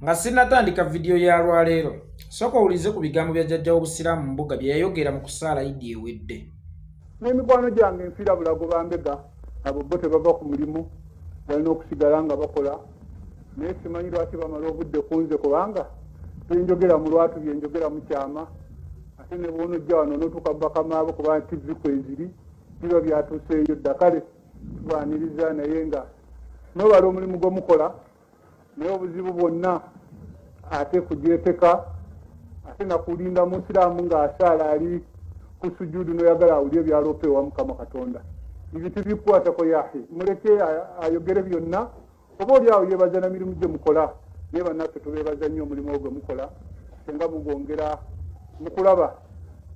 Nga sinnatandika video ya lwaleero sooka owulize ku bigambo bya jjajja w'obusiraamu mu mbuga bye yayogera mu kusaala Idi ewedde. N'emikwano gyange nfiira bulago bambega abo bo tebava ku mulimu balina okusigala nga bakola naye simanyi lwaki bamala obudde kunze kubanga byenjogera mu lwatu byenjogera mu kyama ate ne bw'onojja wano n'otuuka bakamaabo kubanga tivi kweziri biba byatuuseeyo dda kale tubaaniriza naye nga n'obala omulimu gwomukola naye obuzibu bwonna ate kugyeteka ate nakulinda musiraamu ng'asaala ali ku sujudu noyagala awulye byaloopa ewa Mukama Katonda ebyo tebikwatako yahe muleke ayogere byonna oba oli awo yeebaza na mirimu gye mukola naye bannaffe tubeebaza nnyo omulimu ogwe mukola senga mugongera mukulaba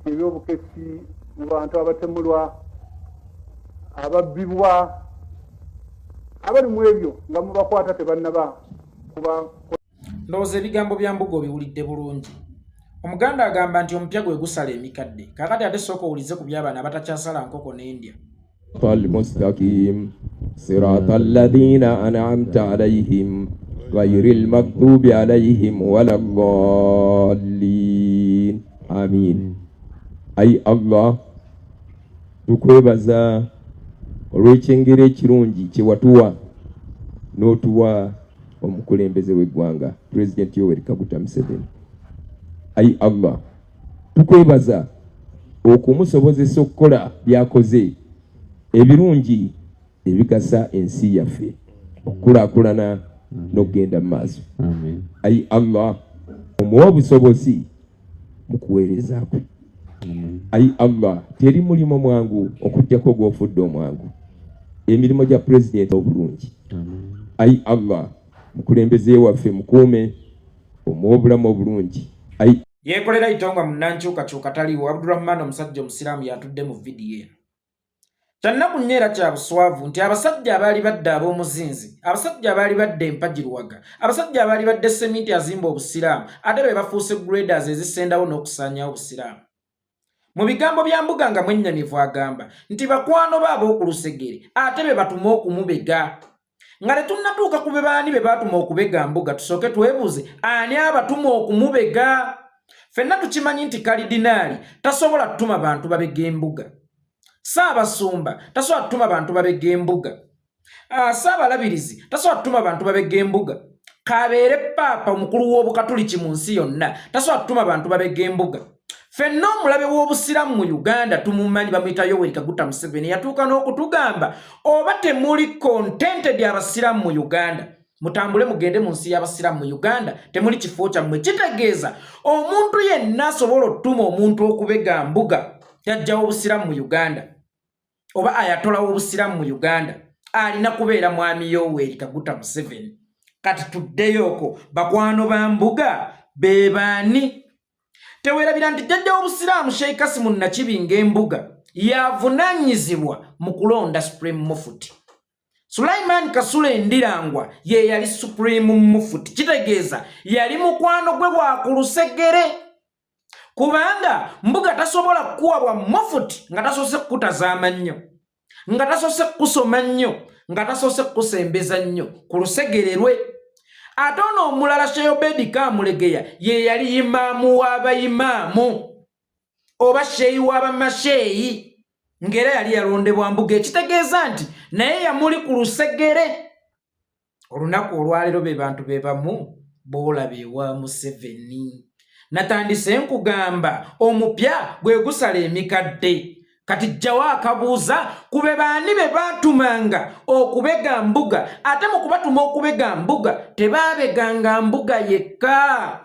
ebyobukesi mu bantu abatemulwa ababbibwa abali mu ebyo nga mubakwata tebannaba kuba. Ndowooza ebigambo bya Mbuga obiwulidde bulungi. Omuganda agamba nti omupya gwe gusala emikadde. Kaakati ate sooka owulize ku by'abaana abatakyasala nkoko n'endya. المستقيم صراط الذين أنعمت عليهم غير المغضوب عليهم ولا الضالين آمين. أي الله tukwebaza olw'ekyengera ekirungi kye watuwa n'otuwa omukulembeze w'eggwanga President Yoweri Kaguta Museveni. Ayi Allah tukwebaza okumusobozesa okukola byakoze ebirungi ebigasa ensi yaffe okukulaakulana n'okugenda mu maaso. Ayi Allah omuwa obusobozi mu kuweereza kwe. Ayi Allah teri mulimo mwangu okujjako gw'ofudde omwangu emirimu gya President obulungi. Ayi Allah mukulembeze waffe mukuume omuwa obulamu obulungi. Yeekolera itonga munnankyukakyuka taliwo Abdurrahman omusajja omusiraamu yatudde mu vidiyo eno. Kyannaku nnyo era kya buswavu nti abasajja abaali badde ab'omuzinzi, abasajja abaali badde empagiruwaga, abasajja abaali badde seminti azimba obusiraamu ate be bafuuse graders ezisendawo n'okusaanyawo obusiraamu. Mu bigambo bya Mbuga nga mwennyamivu agamba nti bakwano baabo okulusegere ate be batuma okumubega. Nga tetunnatuuka ku be baani be baatuma okubega Mbuga tusooke twebuuze ani abatuma okumubega. Ffenna tukimanyi nti kalidinaali tasobola kutuma bantu babega Mbuga. Ssaabasumba tasobola kutuma bantu babega Mbuga. Ssaabalabirizi tasobola kutuma bantu babega Mbuga. Kabeere paapa omukulu w'obukatuliki mu nsi yonna tasobola kutuma bantu babega Mbuga. Ffenna omulabe w'obusiraamu mu Uganda tumumanyi bamuyita Yoweri Kaguta Museveni yatuuka n'okutugamba oba temuli contented abasiraamu mu Uganda mutambule mugende mu nsi y'abasiraamu mu Uganda temuli kifo kyammwe. Kitegeeza omuntu yenna asobola okutuma omuntu okubega Mbuga yajja w'obusiraamu mu Uganda oba ayatola w'obusiraamu mu Uganda alina kubeera mwami Yoweri Kaguta Museveni. Kati tuddeyoko bakwano ba Mbuga be baani? Teweerabira nti jjajja w'obusiraamu Sheikh Kasimu Nakibinga Embuga yavunaanyizibwa mu kulonda Supreme Mufti. Sulaiman Kasule Ndirangwa ye yali Supreme Mufti. Kitegeeza yali mukwano gwe bwakulusegere. Kubanga Mbuga tasobola kuwabwa Mufti nga tasoose kutaza amannyo, nga tasoose kusoma nnyo, nga tasoose kusembeza nnyo ku lusegererwe. Ate ono omulala Sheikh Obedi Kamulegeya ye yali imaamu w'abayimaamu oba sheeyi w'abamasheeyi ngera yali yalondebwa Mbuga. Ekitegeeza nti naye yamuli ku lusegere. Olunaku olwaleero be bantu be bamu boolaba ewa Museveni. Natandise nkugamba omupya gwe gusala emikadde. Kati jjawo akabuuza ku be baani be baatumanga okubega Mbuga ate mu kubatuma okubega Mbuga tebaabeganga Mbuga yekka.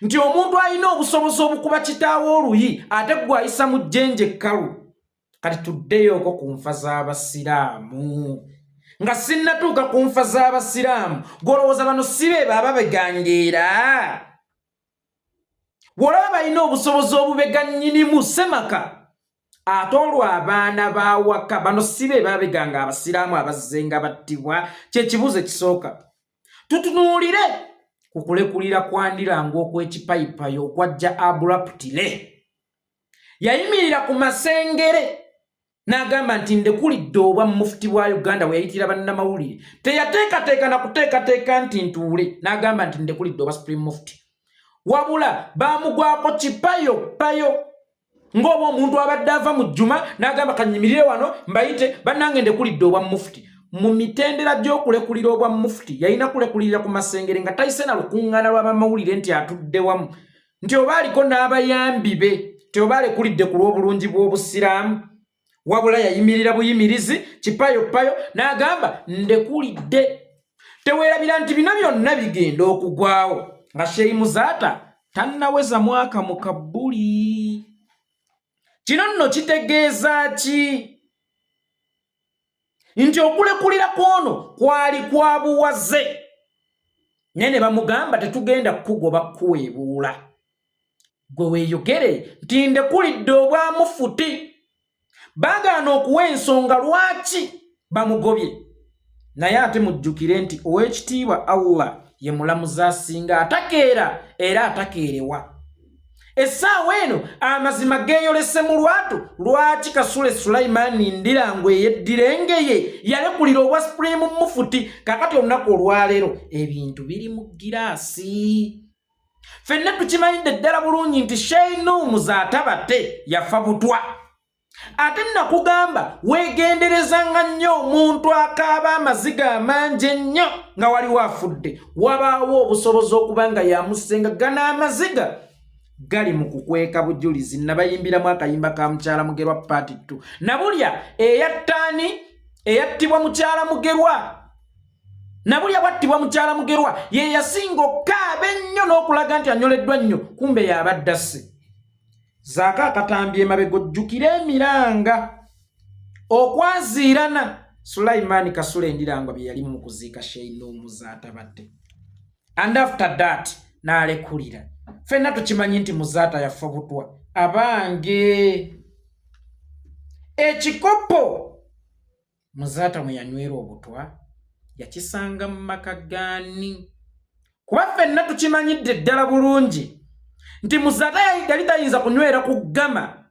Nti omuntu alina obusobozi obukuba kitaawe oluyi ate gwayisa mu jjenje ekkalu. Kati tuddeyoko ku nfa z'abasiraamu. Nga sinnatuuka ku nfa z'abasiraamu gwolowooza bano si be baba begangeera? Wolaba balina obusobozi obubega nnyinimu semaka. Ate olwo abaana bawaka bano si be babeganga abasiraamu abazzenga battibwa. Kyekibuuzo ekisooka tutunuulire ku kulekulira kwa Ndirangwa okw'ekipayipayi okwajja abruptly. Yayimirira ku masengere n'agamba nti ndekulidde obwa mufti bwa Uganda we yayitira bannamawulire teyateekateeka na kuteekateeka nti ntuule n'agamba nti ndekulidde obwa Supreme Mufti wabula baamugwako kipayo ng'oba omuntu abadde ava mu jjuma n'agamba kanyimirire wano mbayite bannange ndekulidde obwa mufti mu mitendera gy'okulekulira obwa mufti yalina kulekulira ku masengere nga tayise na lukuŋŋaana lw'abamawulire nti atudde wamu nti oba aliko n'abayambi be ti oba alekulidde ku lw'obulungi bw'obusiraamu wabula yayimirira buyimirizi kipayo n'agamba ndekulidde teweerabira nti bino byonna bigenda okugwawo nga Sheikh Muzaata tannaweza mwaka mu Kabuli. Kino nno kitegeeza ki? Nti okulekulira kwono kwali kwa buwaze. Nene bamugamba tetugenda kukugoba kuweebuula. Gwe weeyogere nti ndekulidde obwa mufuti. Bagaana okuwa ensonga lwaki bamugobye. Naye ate mujjukire nti Oweekitiibwa Allah ye mulamuzi asinga atakeera era atakeerewa. Essaawa eno amazima geeyolese mu lwatu lwaki Kasule Sulaiman Ndirango ey'eddirengeye yalekulira obwa Supreme Mufti kakati olunaku olwaleero ebintu biri mu giraasi. Ffenna tukimanyidde ddala bulungi nti Sheikh Muzaata Batte yafa butwa. Ate nakugamba weegenderezanga nnyo omuntu akaaba amaziga amangi ennyo nga waliwo afudde wabaawo obusobozi okuba nga yamusenga gana amaziga gali mu kukweka bujulizi nabayimbiramu akayimba ka mukyala Mugerwa Part 2 nabulya eyattibwa mukyala Mugerwa nabulya bwattibwa mukyala Mugerwa ye yasinga okaaba ennyo n'okulaga nti anyoleddwa nnyo kumbe yabadda se. Zaaka akatambye emabega ojjukire emiranga okwaziirana Sulaiman Kasule Ndirango bye yali mu kuziika Sheikh Muzaata Batte. And after that n'alekulira. Ffenna tukimanyi nti Muzaata yafa butwa. Abange ekikopo Muzaata mwe yanywera obutwa yakisanga mu maka gaani. Kuba ffenna tukimanyidde ddala bulungi nti Muzaata yali tayinza kunywera ku ggama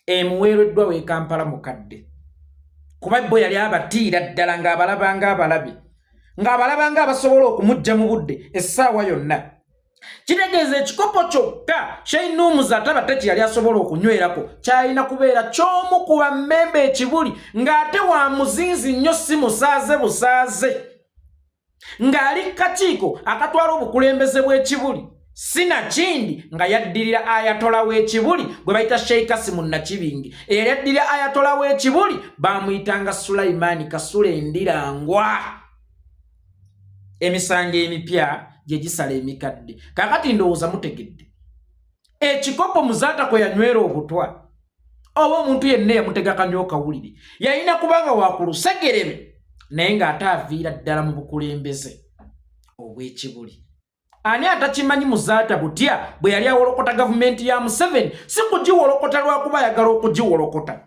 emuweereddwa w'e Kampala mukadde. Kuba bo yali abatiira ddala ng'abalabanga abalabi ng'abalabanga abasobola okumujja mu budde essaawa yonna. Kitegeeza ekikopo kyokka Sheikh Muzaata Batte kye yali asobola okunywerako kyalina kubeera ky'omu ku bammembe ekibuli ng'ate wa muzinzi nnyo si musaaze busaaze ng'ali kakiiko akatwala obukulembeze bw'ekibuli. Sina kindi nga yaddirira ayatola w'ekibuli gwe bayita Sheikh Kasimu Nakibingi eyali yaddirira ayatola w'ekibuli baamuyitanga Sulaiman Kasule Ndirangwa. Emisango emipya gye gisala emikadde. Kakati ndowooza mutegedde ekikopo Muzaata kwe yanywera obutwa oba omuntu yenna yamutega kanyo kawulire yalina kubanga wakulusegereme naye ng'ate aviira ddala mu bukulembeze obw'ekibuli. Ani atakimanyi Muzaata butya bwe yali awolokota gavumenti ya Museveni si kugiwolokota lwakuba ayagala okugiwolokota.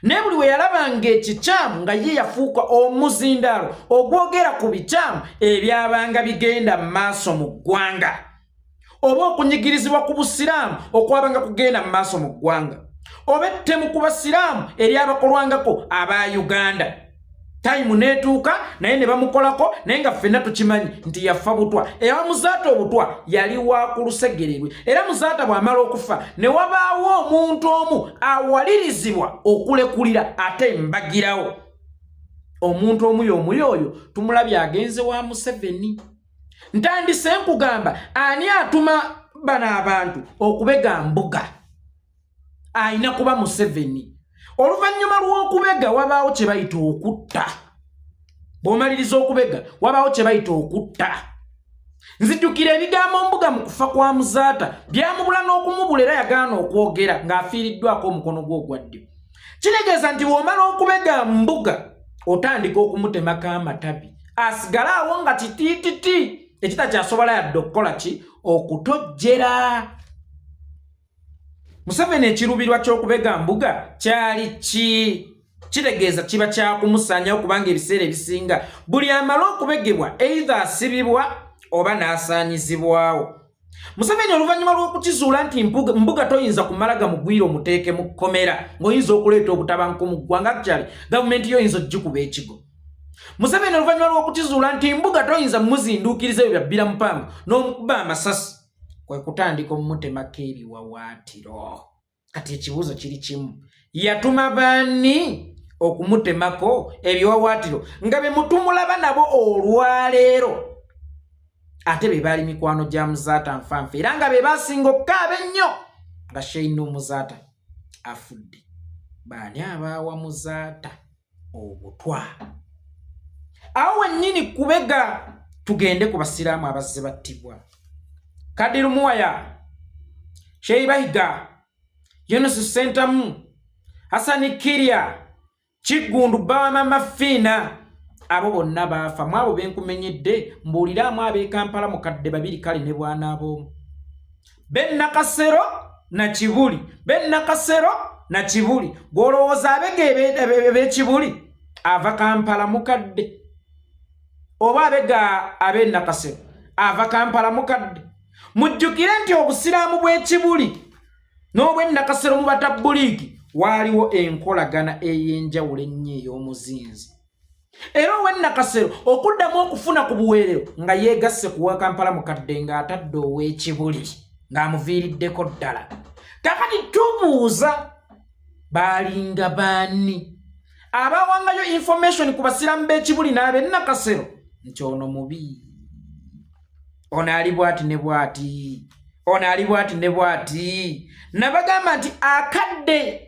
Naye buli we yalabanga ekikyamu nga ye yafuuka omuzindaalo ogwogera ku bikyamu ebyabanga bigenda mu maaso mu ggwanga oba okunyigirizibwa ku busiraamu okwabanga kugenda mu maaso mu ggwanga oba ettemu ku basiraamu eryabakolwangako aba Uganda. Time netuuka naye ne bamukolako naye nga ffenna tukimanyi nti yafa butwa. Ewa Muzaata obutwa yali wakulusegererwe era Muzaata bw'amala okufa ne wabaawo omuntu omu awalirizibwa okulekulira ate mbagirawo. Omuntu omu y'oyo tumulabye agenze wa Museveni. Ntandise nkugamba ani atuma bano abantu okubega mbuga ayina kuba Museveni. Oluvannyuma lw'okubega wabaawo kye bayita okutta. Bw'omaliriza okubega wabaawo kye bayita okutta. Nzijjukira ebigambo mbuga mu kufa kwa Muzaata byamubula n'okumubula era yagaana okwogera ng'afiiriddwako omukono gwe ogwa ddyo. Kitegeeza nti bw'omala okubega mbuga otandika okumutemako amatabi asigale awo nga kitiititi ekitakyasobola yadde okukola ki okutojjera. Museveni ekirubirwa ky'okubega mbuga kyali ki? Kitegeeza kiba kyakumusanyawo kubanga ebiseera ebisinga buli amala okubegebwa either asibibwa oba n'asaanyizibwawo. Museveni oluvannyuma lw'okukizuula nti mbuga toyinza kumalaga mugwire omuteeke mu kkomera ng'oyinza okuleeta obutabanguko mu ggwanga actually gavumenti yo oyinza ogikuba ekigo. Museveni oluvannyuma lw'okukizuula nti mbuga toyinza muzinduukiriza ebyo byabbira mupango n'omukuba amasasi kwe kutandika omumutemako ebiwawaatiro. Kati ekibuuzo kiri kimu, yatuma baani okumutemako ebiwawaatiro nga be mutumulaba nabo olwaleero ate be baali mikwano gya Muzaata Nfanfe era nga be basinga okukaaba ennyo nga Shein Muzaata afudde. Baani abaawa Muzaata obutwa? Awo wennyini kubega tugende ku basiraamu abazze battibwa. Kadiru Muwaya, Sheyi Bahiga, Yunus Sentamu, Hasani Kiria, Kigundu Bawama Mafina, abo bonna baafa. Mwabo benkumenyedde mbuuliraamu ab'e Kampala mukadde babiri kale ne bwana abo. Ben Nakasero na Kibuli, Ben Nakasero na Kibuli. Gwolowooza abege b'Ekibuli ava Kampala mukadde oba abega ab'e Nakasero ava Kampala mukadde. Mujjukire nti obusiraamu bw'Ekibuli n'obw'e Nakasero mu batabbuliiki waaliwo enkolagana ey'enjawulo ennyo ey'omuzinzi. Era ow'e Nakasero okuddamu okufuna ku buweerero nga yeegasse kuwa Kampala mukadde ng'atadde ow'Ekibuli ng'amuviiriddeko ddala. Kakati tubuuza baalinga baani abawangayo information ku basiraamu b'Ekibuli n'ab'e Nakasero nti ono mubi, ono ali bw'ati ne bw'ati, ono ali bw'ati ne bw'ati. Nabagamba nti akadde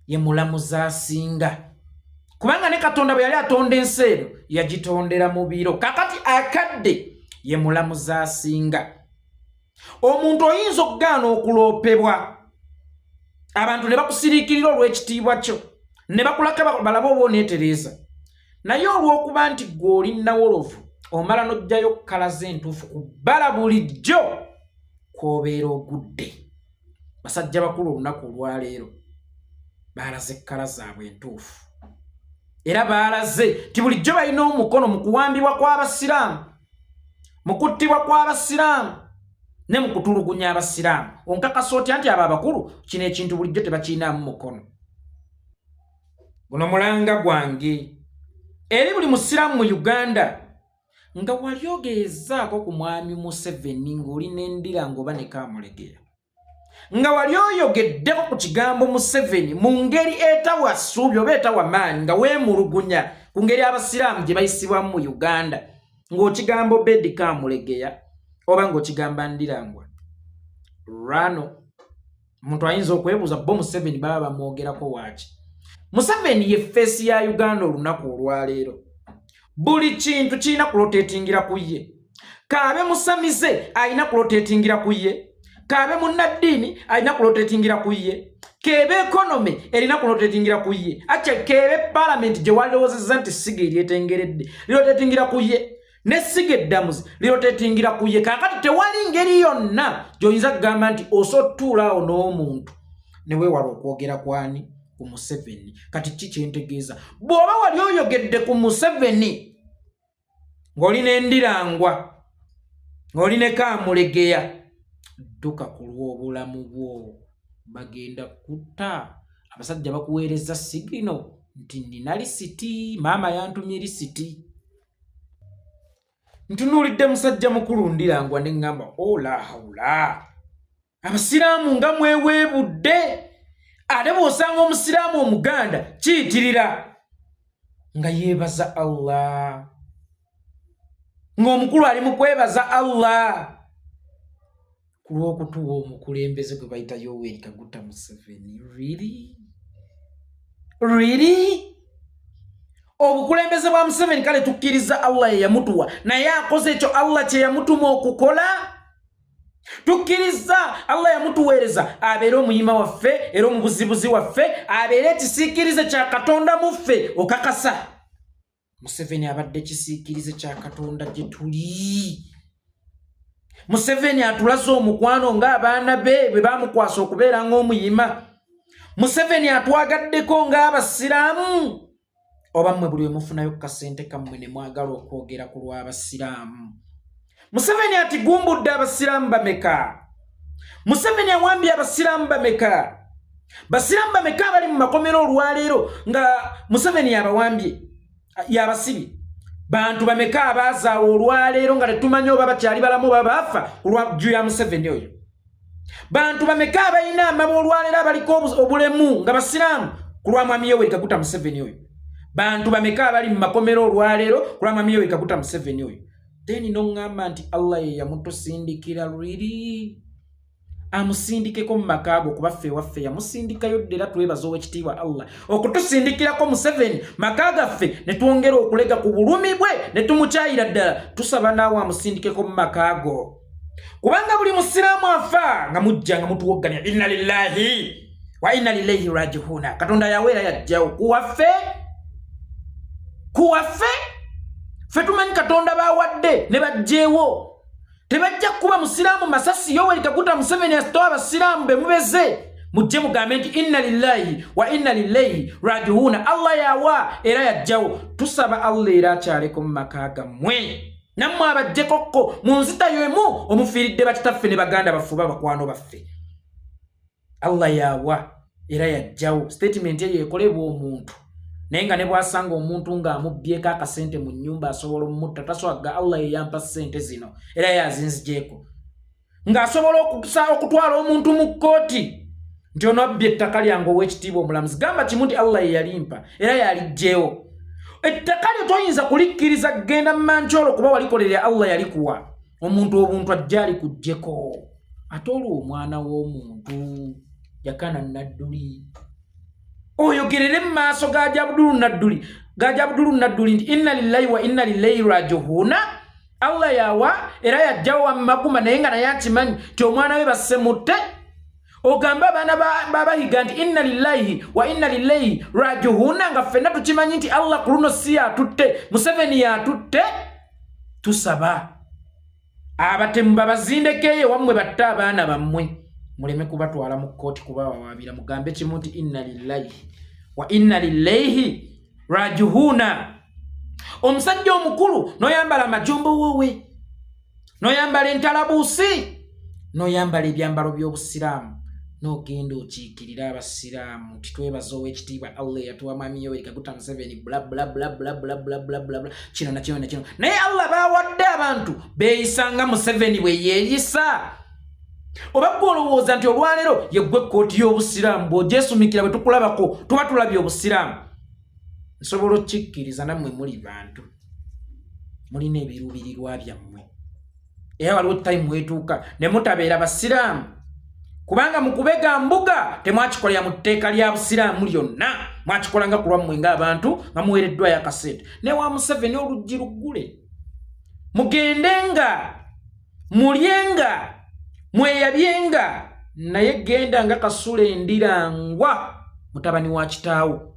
ye mulamuzi asinga, kubanga ne Katonda bwe yali atonda ensi eno yagitondera mu biro. Kakati akadde ye mulamuzi asinga. Omuntu oyinza okugaana okuloopebwa, abantu ne bakusiriikirira olw'ekitiibwa kyo ne bakulaka balaba oba oneetereeza, naye olw'okuba nti gwe oli nawolovu omala n'ojjayo kkala z'entuufu kubbala bulijjo kw'obeera ogudde. Basajja bakulu olunaku olwaleero baalaze kkala zaabwe entuufu era baalaze ti bulijjo balina omukono mu kuwambibwa kw'abasiraamu, mu kuttibwa kw'abasiraamu ne mu kutulugunya abasiraamu. Onkakasa otya nti abo abakulu kino ekintu bulijjo tebakiinaamu mukono? Guno mulanga gwange eri buli musiraamu mu Uganda nga wali ogezaako ku mwami Museveni ng'oli n'endirango oba ne Kamulegeya, nga wali oyogeddeko ku kigambo Museveni mu ngeri etawa ssuubi oba etawa maanyi nga weemulugunya ku ngeri abasiraamu gye bayisibwamu mu Uganda ng'okigamba Obedi Kamulegeya oba ng'okigamba Ndirangwa, lwano omuntu ayinza okwebuuza bo Museveni baba bamwogerako waaki? Museveni ye feesi ya Uganda olunaku olwaleero. Buli kintu kirina kulotetingira ku ye. Kaabe musamize alina kulotetingira ku ye, kaabe munnaddiini alina kulotetingira ku ye, keebe economy erina kulotetingira ku ye, ache keebe parliament gye walowoozezza nti siga eryetengeredde lilotetingira ku ye, ne siga eddamuzi lilotetingira ku ye. Kaakati tewali ngeri yonna gy'oyinza kugamba nti osotuulaawo n'omuntu ne weewala okwogera kwani ku Museveni. Kati kikyentegeeza bw'oba wali oyogedde ku Museveni ng'oli n'Endirangwa ng'oli ne Kamulegeya, dduka ku lw'obulamu bwo, bagenda kutta. Abasajja bakuweereza sigino nti nina lisiti, maama yantumye lisiti. Ntunuulidde musajja mukulu Ndirangwa ne ŋŋamba ola hawula, abasiraamu nga mweweebudde. Ate bw'osanga omusiraamu Omuganda kiyitirira nga yeebaza Allah, ng'omukulu ali mu kwebaza Allah ku lw'okutuwa omukulembeze gwe bayita Yoweri Kaguta Museveni. Really? Obukulembeze bwa Museveni kale tukkiriza Allah ye yamutuwa, naye akoze ekyo Allah kye yamutuma okukola? Tukkiriza Allah yamutuweereza abeere omuyima waffe era omubuzibuzi waffe, abeere ekisiikirize kya Katonda mu ffe? Okakasa Museveni abadde kisiikirize kya Katonda gye tuli. Museveni atulaze omukwano ng'abaana be bwe baamukwasa okubeera ng'omuyima. Museveni atwagaddeko ng'abasiraamu. Oba mmwe buli we mufunayo kasente kammwe ne mwagala okwogera ku lw'abasiraamu, Museveni ati gumbudde abasiraamu bameka. Museveni awambye abasiraamu bameka. Basiraamu bameka bali mu makomero olwaleero nga Museveni yabawambye yabasibi. Bantu bameka abazaawo olwaleero nga tetumanyi oba bakyali balamu babafa olwajju ya Museveni oyo. Bantu bameka abalina amaba olwaleero abaliko obulemu nga basiraamu ku lwa Mwami Yoweri Kaguta Museveni oyo. Bantu bameka abali mu makomero olwaleero ku lwa Mwami Yoweri Kaguta Museveni oyo. Then nongamba nti Allah ye yamutusindikira lwiri. Amusindikeko mu makago kuba ffe waffe yamusindikayo ddera twebaza ow'ekitiibwa Allah okutusindikirako Museveni makaga ffe ne twongera okulega ku bulumi bwe ne tumukyayira ddala tusaba naawe amusindikeko mu makago kubanga buli musiraamu afa nga mujja nga mutuwogganya inna lillahi wa inna ilaihi raji'un. Katonda yaweera yajjawo kuwaffe ffe tumanyi Katonda bawadde ne bajjeewo. Tebajja kuba musiraamu masasi Yoweri Kaguta Museveni asitoa abasiraamu bemubeze mujje mugambe nti inna lillahi wa inna ilaihi raji'un. Allah yawa era yajjawo. Tusaba Allah era akyaleko mu maka gammwe nammwe abajjekokko mu nzita y'emu omufiiridde bakitaffe ne baganda bafuba bakwano baffe. Allah yawa era yajjawo. Statement ye yekolebwa omuntu naye nga ne bwasanga omuntu ng'amubbyeko akasente mu nnyumba asobola omutta taswaga Allah ye yampa ssente zino era yazinzigyeko ng'asobola okutwala omuntu mu kkooti nti ono abbye ettaka lyange ow'ekitiibwa omulamuzi. Gamba kimu nti Allah ye yalimpa era yaligjeewo. Ettaka lyo toyinza kulikkiriza kgenda mu mankyolo kuba walikolerera Allah yalikuwa. Omuntu obuntu ajja alikuggyeko ate olwo omwana w'omuntu yakana nadduli oyogerere mu maaso ga Abdul Nadduli nti inna lillahi wa inna ilaihi raji'un. Allah yawa era yajjawo amaguma naye nga naye akimanyi ti omwana we basemutte. Ogamba abaana babahiga nti inna lillahi wa inna ilaihi raji'un nga ffenna tukimanyi nti Allah ku luno si yatutte Museveni yatutte. Tusaba abatemu babazindekeye wammwe batte abaana bammwe muleme kubatwala mu kkooti kubawawaabira mugambe kimu nti inna lillahi wa inna ilaihi raji'un. Omusajja omukulu noyambala amajombo wowe noyambala entalabuusi noyambala ebyambalo by'obusiraamu nogenda okiikirira abasiraamu titwebaza ow'ekitiibwa Allah yatuwa Mwami Yoweri Kaguta Museveni bla bla bla bla bla bla bla bla bla kino na kino na kino naye Allah bawadde abantu beeyisanga Museveni bwe yeeyisa. Oba gwolowooza nti olwaleero yeggwe kkooti y'obusiraamu bw'ogyesumikira bwe tukulabako tuba tulabye obusiraamu. Nsobola okkikkiriza nammwe muli bantu mulina ebiruubirirwa byammwe era waliwo time wetuuka ne mutabeera basiraamu kubanga mu kubega mbuga temwakikolera mu tteeka lya busiraamu lyonna mwakikolanga ku lwammwe ng'abantu nga muweereddwayo akasente. Ne wa Museveni oluggi luggule mugendenga mulyenga mweyabyenga naye genda nga Kasule Ndirangwa mutabani wa kitaawo.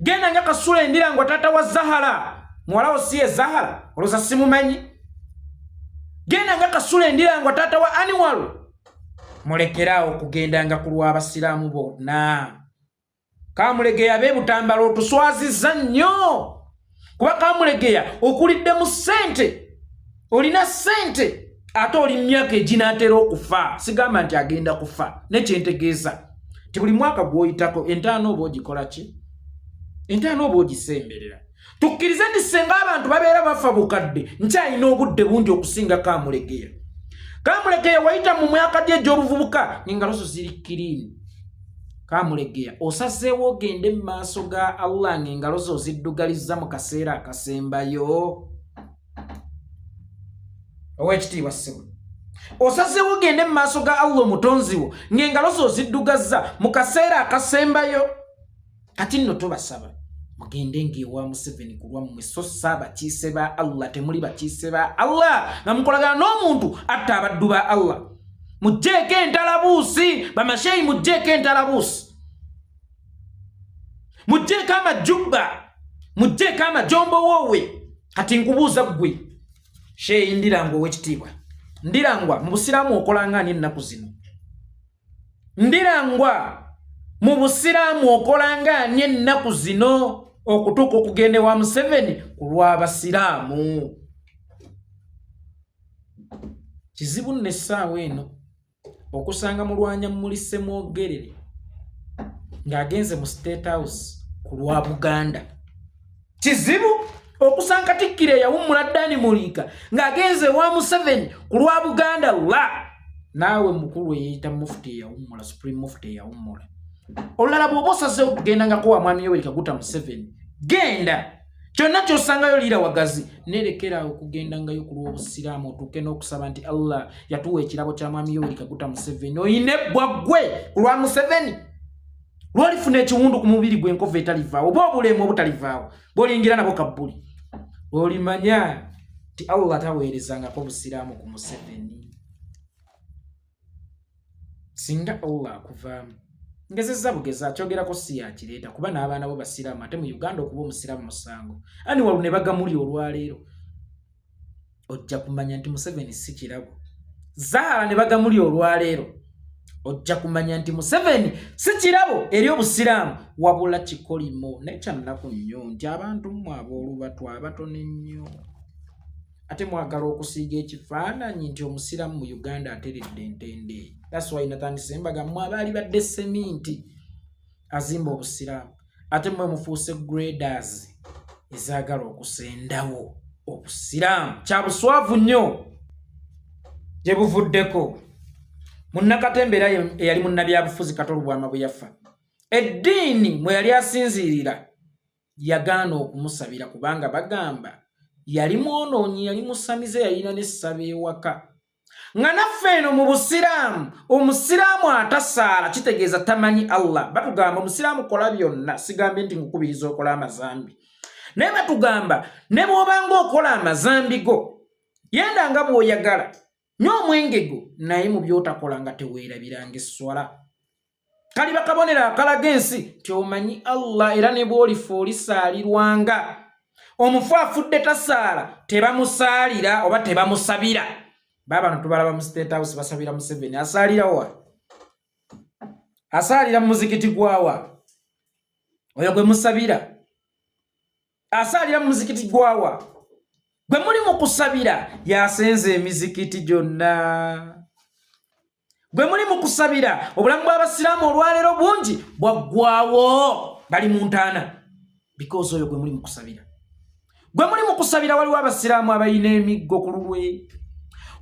Genda nga Kasule Ndirangwa taata wa Zahara muwalawo si ye Zahara olowooza simumanyi. Genda nga Kasule Ndirangwa taata wa Anwar. Mulekeraawo okugendanga ku lw'abasiraamu bonna. Kamulegeya beebutambala otuswazizza nnyo kuba Kamulegeya okulidde mu ssente olina ssente ate oli myaka eginaatera okufa. Sigamba nti agenda kufa nekyentegeeza ti buli mwaka gw'oyitako entaano oba ogikola ki entaano oba ogisemberera. Tukkirize nti senga abantu babeera bafa bukadde nkyalina obudde bungi okusinga Kamulegeya. Kamulegeya wayita mu myaka gye egy'obuvubuka engalo zo ziri kiriini. Kamulegeya osazeewo ogende mu maaso ga Allah ng'engalo zo ziddugalizza mu kaseera akasembayo. Ow'ekitiibwa ssebo osazeewo ogende mu maaso ga Allah omutonzi wo ng'engalo zo ziddugazza mu kaseera akasembayo. Kati nno tubasaba mugende ng'ewa Museveni ku lwammwe so saabakiise ba Allah temuli bakiise ba Allah nga mukolagana n'omuntu atta abaddu ba Allah. Mugjeeko entalabuusi bamasheyi mugjeeko entalabuusi mugjeeko amajjubba mugjeeko amajombo woowe. Kati nkubuuza ggwe Sheyi Ndirangwa ow'ekitiibwa Ndirangwa mu busiraamu okolanga ani ennaku zino? Ndirangwa mu busiraamu okolanga ani ennaku zino okutuuka okugenda ewa Museveni ku lw'abasiraamu? kizibu n'essaawa eno okusanga mulwanya mulise mwogerere ng'agenze mu State House ku lwa Buganda. Kizibu okusanga Katikkiro eyawummula Dani Muliika ng'agenze wa Museveni ku lwa Buganda. Naawe mukulu eyeyita Mufti eyawummula, Supreme Mufti eyawummula. Olulala bw'oba osazeewo okugenda nga kuwa Mwami Yoweri Kaguta Museveni, genda. Kyonna ky'osangayo liira wagazi, neerekera okugenda ngayo ku lw'obusiraamu otuuke n'okusaba nti Allah yatuwa ekirabo kya Mwami Yoweri Kaguta Museveni. Oyina ebbwa ggwe ku lwa Museveni. Lw'olifuna ekiwundu ku mubiri gw'enkovu etalivaawo, oba obulemu obutalivaawo, bw'olingira nabo kabbuli, olimanya nti Allah taweerezangako busiraamu ku Museveni. Singa Allah akuvaamu, ngezezza bugezi akyogerako si yakireeta kuba n'abaana bo basiraamu, ate mu Uganda okuba omusiraamu musango. Ani walu ne bagamuli olwaleero, ojja kumanya nti Museveni si kirabo. Zaala ne bagamuli olwaleero, ojja kumanya nti Museveni si kirabo eri obusiraamu wabula kikolimo. Nekyannaku nnyo nti abantu mmwe ab'olubatu abatono ennyo ate mwagala okusiiga ekifaananyi nti omusiraamu mu Uganda ateredde entende. That's why natandise mbaga mmwe abaali badde seminti azimba obusiraamu ate mmwe mufuuse graders ezaagala okusendawo obusiraamu. Kya buswavu nnyo gye buvuddeko. Munnakatembera eyali munnabyabufuzi Katolubwama bwe yafa, eddiini mwe yali asinziirira yagaana okumusabira kubanga bagamba yali mwonoonyi, yali musamize, yalina n'essaba ewaka. Nga naffe eno mu busiraamu, omusiraamu atasaala kitegeeza tamanyi Allah. Batugamba omusiraamu kola byonna, sigambye nti nkukubiriza okola amazambi, naye batugamba ne bw'obanga okola amazambi go yenda nga bw'oyagala nywa omwenge go, naye mu by'otakola nga teweerabiranga esswala. Kali bakabonera akalaga ensi nti omanyi Allah, era ne bw'olifa olisaalirwanga. Omufu afudde tasaala tebamusaalira oba tebamusabira. Baba ntubalaba mu State House basabira Museveni, asaalira wa? Asaalira mu muzikiti gwawa? Oyo gwe musabira asaalira mu muzikiti gwawa? Gwe muli mu kusabira yasenze emizikiti gyonna. Gwe muli mu kusabira obulamu bw'abasiraamu olwaleero bungi bwaggwawo, bali mu ntaana because oyo gwe muli mu kusabira. Gwe muli mu kusabira waliwo abasiraamu abalina emiggo ku lulwe.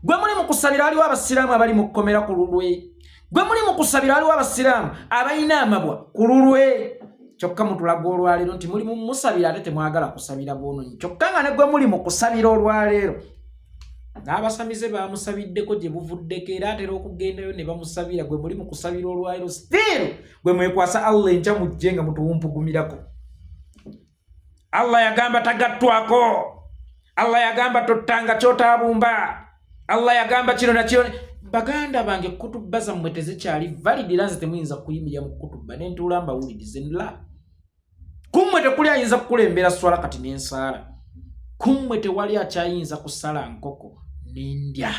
Gwe muli mu kusabira waliwo abasiraamu abali mu kkomera ku lulwe. Gwe muli mu kusabira waliwo abasiraamu abalina amabwa ku lulwe. Kyokka mutulaga olwaleero nti muli mu musabira ate temwagala kusabira bwononyi. Kyokka nga ne gwe muli mu kusabira olwaleero n'abasamize bamusabiddeko gye buvuddeko, era atera okugendayo ne bamusabira. Gwe muli mu kusabira olwaleero still gwe mwekwasa Allah enkya mujje nga mutuwumpugumirako. Allah yagamba tagattwako, Allah yagamba tottanga kyotaabumba, Allah yagamba kino na kino. Baganda bange kutuba zammwe tezikyali valid, era nze temuyinza kuyimirira mu kutuba ne ntuula mbawulirize nla. Kummwe tekuli ayinza kukulembera swala kati n'ensaala. Kummwe tewali akyayinza kusala nkoko n'endya.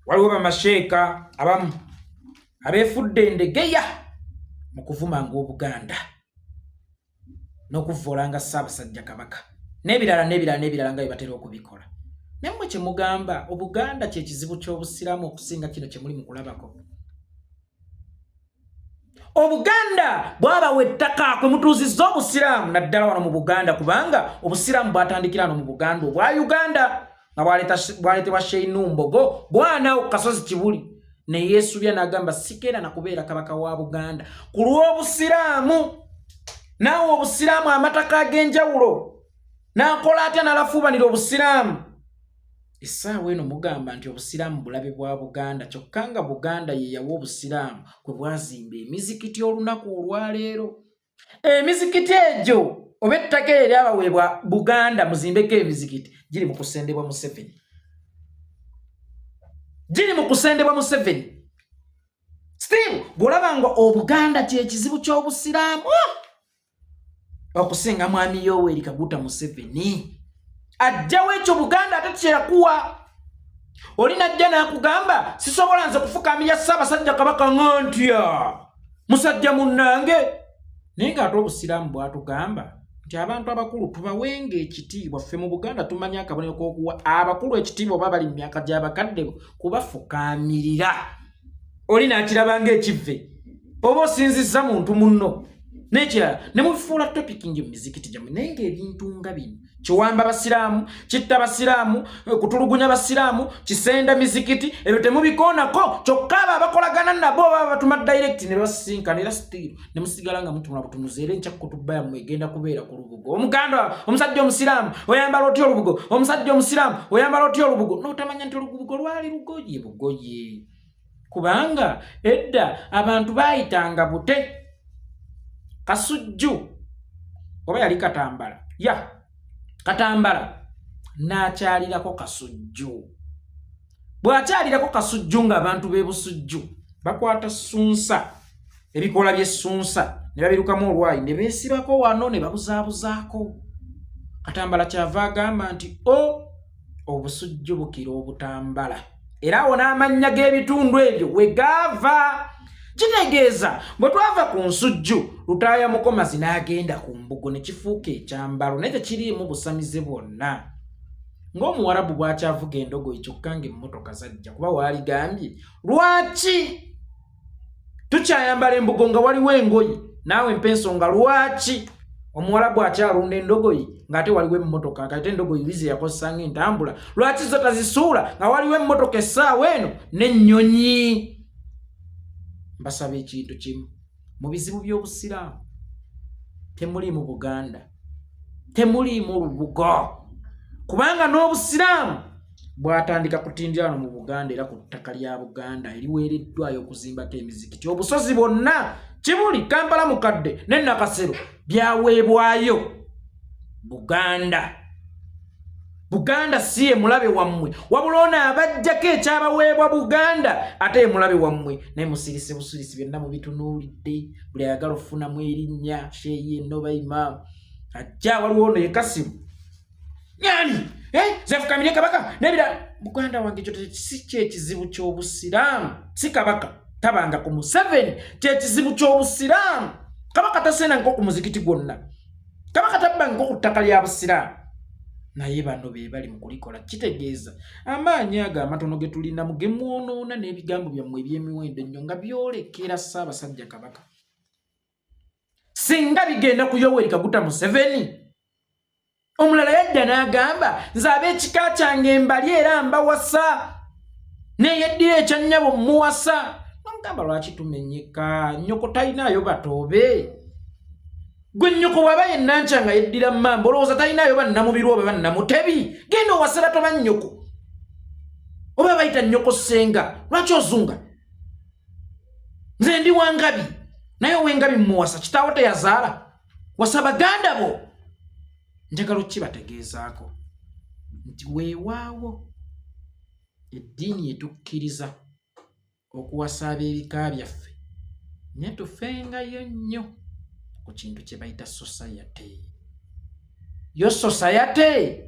Waliwo bamasheeka abamu abeefudde endegeya mu kuvumanga Obuganda n'okuvoolanga Ssaabasajja Kabaka n'ebirala nga bye batera okubikola. Nammwe kye mugamba Obuganda kye kizibu ky'obusiraamu okusinga kino kye muli mu kulabako. Obuganda bwabawa ettaka kwe mutuuzizza obusiraamu naddala wano mu Buganda, kubanga obusiraamu bwatandikira wano mu Buganda obwa Uganda nga bwaleetebwa Sheikh Numbogo bwana ku kasozi Kibuli, ne yeesubya n'agamba sikeera na kubeera kabaka wa Buganda ku lw'obusiraamu. Naawe obusiraamu amataka ag'enjawulo n'akola atya n'alafuubanira obusiraamu. Essaawa eno mugamba nti obusiraamu bulabe bwa Buganda, kyokka nga Buganda ye yawa obusiraamu kwe bwazimba emizikiti olunaku olwaleero. Emizikiti egyo oba ettaka eryo lyabaweebwa Buganda muzimbeko emizikiti giri mu kusendebwa Museveni, giri mu kusendebwa Museveni. Still bw'olabanga Obuganda kye kizibu ky'obusiraamu okusinga Mwami Yoweri Kaguta Museveni. Ajjawo ekyo Buganda ate kyerakuwa. Oli najja n'akugamba sisobola nze kufukamirya Ssaabasajja Kabaka ng'antya musajja munnange, naye ng'ate obusiraamu bwatugamba nti abantu abakulu tubawenga ekitiibwa. Ffe mu Buganda tumanya akabonero k'okuwa abakulu ekitiibwa oba bali mu myaka gy'abakadde kubafukaamirira. Oli n'akiraba ng'ekivve oba osinzizza muntu munno n'ekirala ne mubifuula topiki nje mu mizikiti gyammwe naye ng'ebintu nga bino kiwamba basiraamu, kitta basiraamu, kutulugunya basiraamu, kisenda mizikiti, ebyo temubikoonako. Kyokka abo abakolagana nabo baba batuma direct ne basinkana era still ne musigala nga mutumula butunuzi era enkya kutuba yammwe egenda kubeera ku lubugo. Omuganda omusajja omusiraamu oyambala otya olubugo, omusajja omusiraamu oyambala otya olubugo, n'otamanya nti olubugo lwali lugoye bugoye. Kubanga edda abantu baayitanga bute. Kasujju oba yali Katambala Katambala n'akyalirako Kasujju. Bw'akyalirako Kasujju ng'abantu b'ebusujju bakwata ssunsa, ebikola by'essunsa ne babirukamu olwayi ne beesibako wano ne babuzaabuzaako. Katambala kyava agamba nti obusujju bukira obutambala. Era awo n'amannya g'ebitundu ebyo we gaava. Kitegeeza bwe twava ku nsujju Lutaaya Mukomazi n'agenda ku mbugo ne kifuuka ekyambalo naye tekiriimu busamize bwonna. Ng'Omuwarabu bw'akyavuga endogoyi kyokka ng'emmotoka zajja kuba waaligambye lwaki tukyayambala embugo nga waliwo engoyi naawe mpa ensonga lwaki Omuwarabu akyalunda endogoyi ng'ate waliwo emmotoka ate endogoyi lize yakozesa ng'entambula lwaki zo tazisuula nga waliwo emmotoka essaawa eno n'ennyonyi. Mbasaba ekintu kimu mu bizibu by'obusiraamu temuli mu Buganda, temuli mu lubugo. Kubanga n'obusiraamu bwatandika kutindira wano mu Buganda era ku ttaka lya Buganda eriweereddwayo okuzimbako emizikiti. Obusozi bwonna Kibuli, Kampala Mukadde ne Nakasero byaweebwayo Buganda. Buganda si mulabe wammwe wabula ono abajjako ekyabaweebwa Buganda ate mulabe wammwe naye musirise busirisi byonna mubitunuulidde. Buli ayagala okufunamu erinnya Sheeyi Ennoba Imam ajja waliwo ono ye Kasimu nyani zefukamire Kabaka n'ebirala. Buganda wange ekyo si kyekizibu ky'obusiraamu, si Kabaka tabanga ku Museveni kyekizibu ky'obusiraamu. Kabaka tasena nko ku muzikiti gwonna, Kabaka tabanga nko ku ttaka lya busiraamu. Naye bano be bali mu kulikola. Kitegeeza amaanyi ago amatono ge tulina mu ge mwonoona n'ebigambo byammwe eby'emiwendo ennyo nga byolekera Ssaabasajja Kabaka. Singa bigenda ku Yoweri Kaguta Museveni, omulala yadda n'agamba nze ab'ekika kyange mbali era mbawasa neyeddira ekyannyabo muwasa. Nomugamba lwaki tumenyeka? Nnyoko talinayo batoobe. Gwe nnyoko bw'aba yenna nkyanga yeddira mmamba olowooza talinayo bannamubiri oba bannamutebi? Genda owasera toba nnyoko oba bayita nnyoko ssenga. Lwaki ozunga? Nze ndi Wangabi naye ow'engabi mmuwasa kitaawo teyazaala wasa baganda bo. Njagala okibategeezaako nti weewaawo eddiini etukkiriza okuwasa ab'ebika byaffe naye tufengayo nnyo ku kintu kye bayita society. Yo society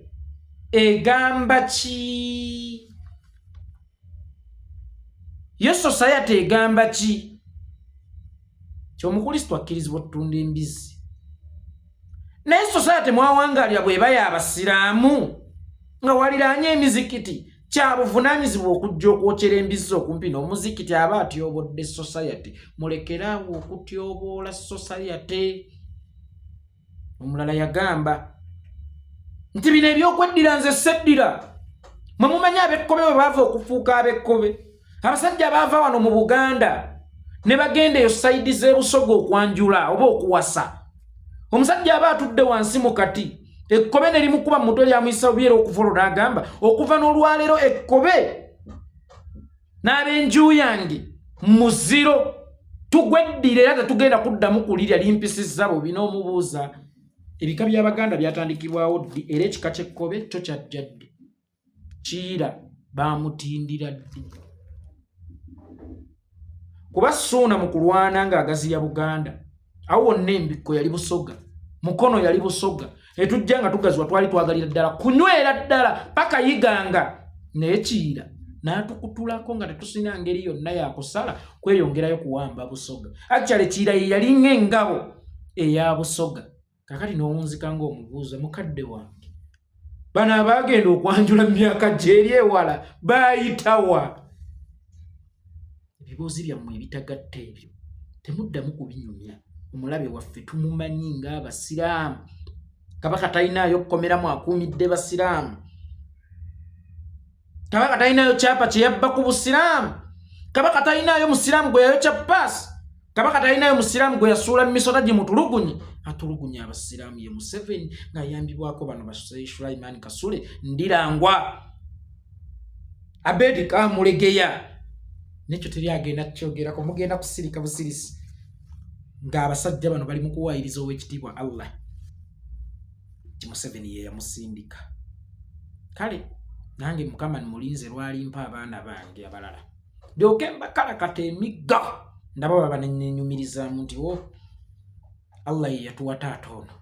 egamba ki? Yo society egamba ki? Ky'Omukrisitu akkirizibwa okutunda embizzi naye society mwawangalira bw'eba y'Abasiraamu nga waliraanye emizikiti kya buvunaanyizibwa okujja okwokyera embizzi okumpi n'omuzikiti aba atyobodde society. Mulekeraawo okutyoboola society. Omulala yagamba nti bino ebyokweddira nze seddira. Mwe mumanyi ab'ekkobe bwe baava okufuuka ab'ekkobe. Abasajja baava wano mu Buganda ne bagenda eyo sayidi z'ebusoga okwanjula oba okuwasa. Omusajja aba atudde wansi mu kati ekkobe ne limukuba mu mutwe lyamuyisa obyera okuvolo n'agamba okuva n'olwaleero ekkobe n'ab'enju yange muziro tugweddire era tetugenda kuddamu kulirya limpisizza bubi. N'omubuuza ebika by'Abaganda byatandikibwawo ddi era ekika ky'ekkobe kyo kyajja ddi? Kiira baamutindira ddi? Kuba Ssuuna mu kulwana ng'agaziya Buganda awo wonna embikko yali Busoga, Mukono yali Busoga, etujja nga tugaziwa twali twagalira ddala kunywera ddala paka yiganga. Naye Kiira n'atukutulako nga tetusina ngeri yonna yakusala kweyongerayo kuwamba Busoga. Actually Kiira ye yali ng'engabo eya Busoga kakati n'owunzika ng'omubuuza mukadde wange bano abaagenda okwanjula mu myaka gyeri ewala baayitawa ebibuuzi byammwe ebitagatta ebyo temuddamu kubinyumya omulabe waffe tumumanyi ng'abasiraamu kabaka talinaayo kukomeramu akuumidde basiraamu kabaka talinaayo kyapa kye yabba ku busiraamu kabaka talinaayo musiraamu gwe yayokya paasi kabaka talinaayo musiraamu gwe yasuula mu misota gye mutulugunyi atulugunya abasiraamu ye Museveni ng'ayambibwako bano basee Sulaiman Kasule Ndirangwa Abedi Kamulegeya nekyo teri agenda kyogerako mugenda kusirika busirisi ng'abasajja bano bali mu kuwaayiriza ow'ekitiibwa Allah Museveni ye yamusindika kale nange Mukama mulinze lwalimpa abaana bange abalala ndyoke mbakalakata emigga ndaba baba nenyumirizaamu nti Allah ye yatuwa taata ono